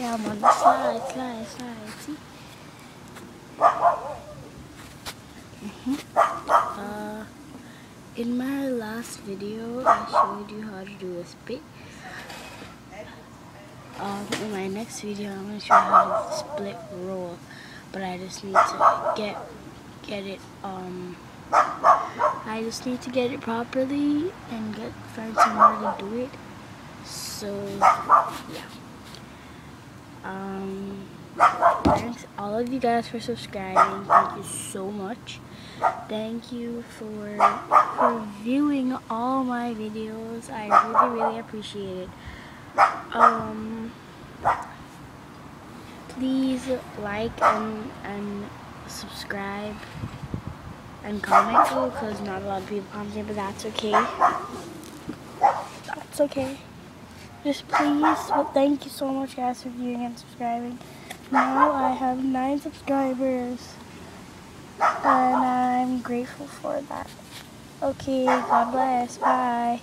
I'm on the slide. See? In my last video, I showed you how to do a split. In my next video, I'm going to show you how to split roll, but I just need to get it. I just need to get it properly and find somewhere to do it. So yeah. Thanks all of you guys for subscribing. Thank you so much. Thank you for viewing all my videos. I really appreciate it. Please like and subscribe and comment too, because not a lot of people comment, but that's okay. That's okay. Just please, thank you so much guys for viewing and subscribing. Now I have 9 subscribers and I'm grateful for that. Okay, God bless. Bye.